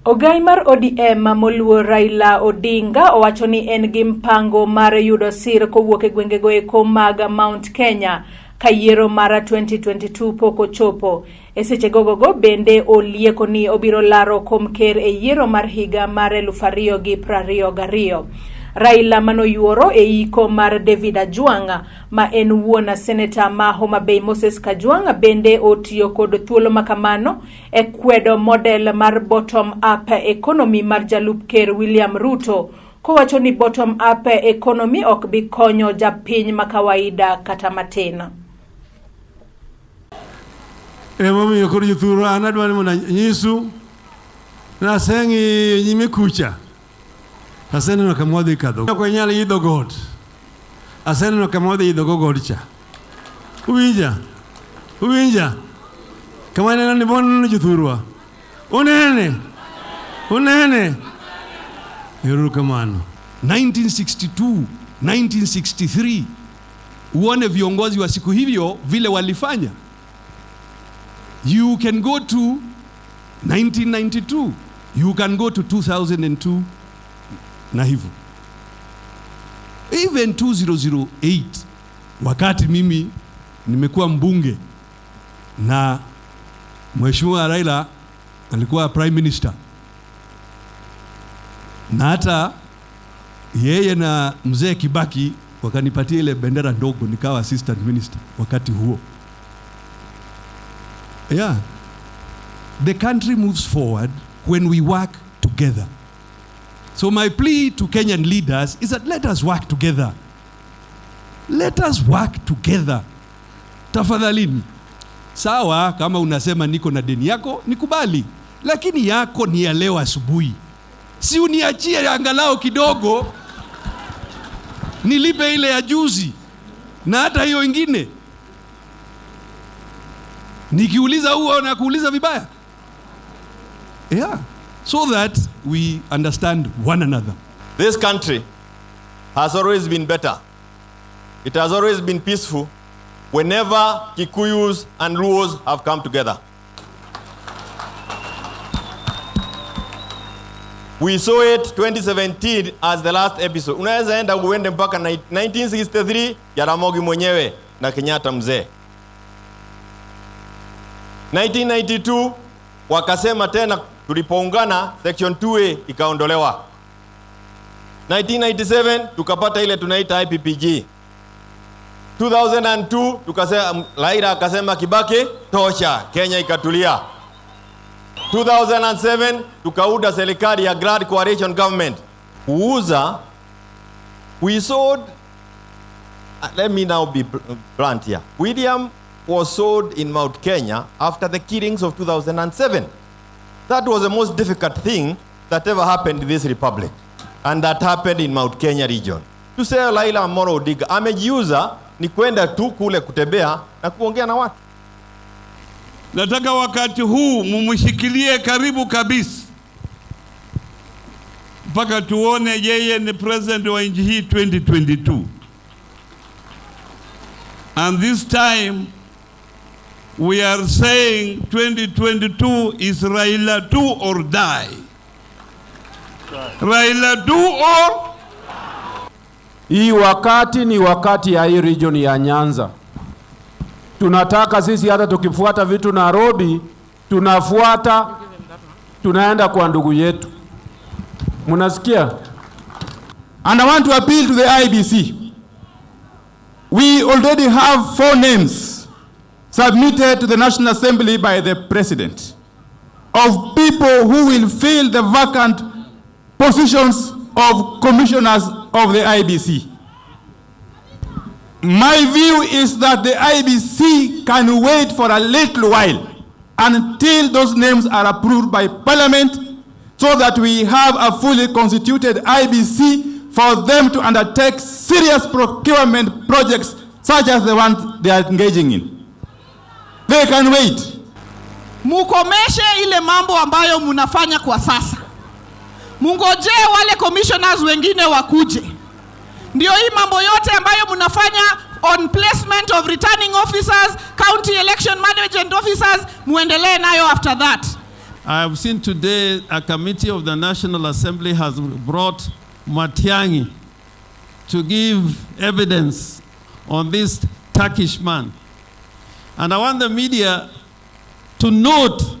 Ogai mar ODM moluor Raila Odinga owacho ni en gi mpango mar yudo sir kowuok e gwengego eko mag Mount Kenya ka yiero mar 2022 pok ochopo. E seche gogo bende olieko ni obiro laro kom ker e yiero mar higa mar 2022. Raila manoyuoro e iko mar David Ajwanga ma en wuona seneta ma Homa Bay Moses Kajwanga bende otiyo kod thuolo makamano e kwedo model mar bottom up economy mar jalup ker William Ruto, kowacho ni bottom up economy ok bi konyo japiny makawaida kata matina. Mami yokoro yuthuro anadwani mona nyisu na sengi nyime kucha. Aseno kamodhi kadho. Kwa nyala yidho god. Aseno kamodhi yidho god cha. Uwinja. Kama nena ni bono juthurwa. Unene. Yuru kamano. 1962, 1963. Uone viongozi wa siku hivyo vile walifanya. You can go to 1992. You can go to 2002. Na hivyo even 2008 wakati mimi nimekuwa mbunge na Mheshimiwa Raila alikuwa prime minister, na hata yeye na mzee Kibaki wakanipatia ile bendera ndogo nikawa assistant minister wakati huo. Yeah, the country moves forward when we work together. So my plea to Kenyan leaders is that let us work together. Let us work together. Tafadhalini. Sawa, kama unasema niko na deni yako, nikubali. Lakini yako ni ya leo asubuhi. Si uniachie angalau kidogo nilipe ile ya juzi na hata hiyo ingine. Nikiuliza huo na kuuliza vibaya. Yeah. So that we understand one another. This country has always been better. It has always been peaceful whenever Kikuyus and Luos have come together. We saw it 2017 as the last episode. Unaweza enda uende mpaka 1963 Jaramogi mwenyewe na Kenyatta mzee. 1992 wakasema tena tulipoungana section 2A ikaondolewa. 1997 tukapata ile tunaita IPPG. 2002 tukasema Raila akasema Kibaki tosha, Kenya ikatulia. 2007 tukauda serikali ya Grand Coalition Government. Kuuza, we sold, let me now be blunt here. William was sold in Mount Kenya after the killings of 2007. That was the most difficult thing that ever happened in this republic. And that happened in Mount Kenya region. To say Raila Amolo Odinga amejiuza ni kwenda tu kule kutembea na kuongea na watu. Nataka wakati huu mumshikilie karibu kabisa mpaka tuone yeye ni president wa nchi hii 2022. And this time we are saying 2022 is Raila do or die. Raila do or... Hii wakati ni wakati ya hii region ya Nyanza. Tunataka sisi hata tukifuata vitu Nairobi, tunaenda kwa ndugu yetu. Munasikia? And I want to appeal to the IBC. We already have 4 names submitted to the National Assembly by the President of people who will fill the vacant positions of commissioners of the IBC. My view is that the IBC can wait for a little while until those names are approved by Parliament so that we have a fully constituted IBC for them to undertake serious procurement projects such as the ones they are engaging in. They can wait. Mukomeshe ile mambo ambayo munafanya kwa sasa. Mungojee wale commissioners wengine wakuje. Ndio hii mambo yote ambayo munafanya on placement of returning officers, county election management officers, muendelee nayo after that. I have seen today a committee of the National Assembly has brought Matiang'i to give evidence on this Turkish man. And I want the media to note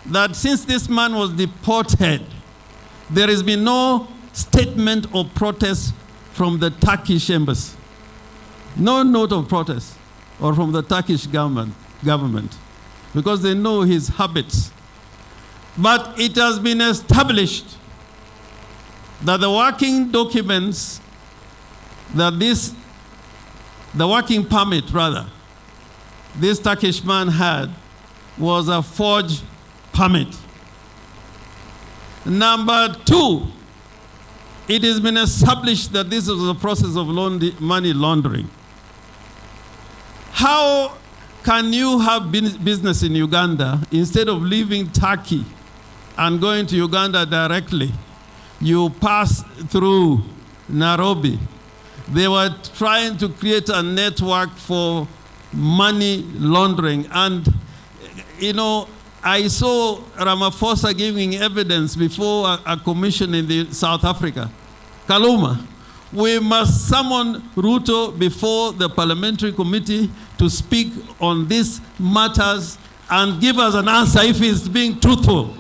that since this man was deported, there has been no statement of protest from the Turkish embassy. No note of protest or from the Turkish government, because they know his habits. But it has been established that the working documents, the working permit rather, this Turkish man had was a forged permit. Number two, it has been established that this is a process of money laundering. How can you have business in Uganda instead of leaving Turkey and going to Uganda directly? You pass through Nairobi. They were trying to create a network for money laundering. And, you know, I saw Ramaphosa giving evidence before a commission in South Africa. Kaluma, we must summon Ruto before the parliamentary committee to speak on these matters and give us an answer if he's being truthful.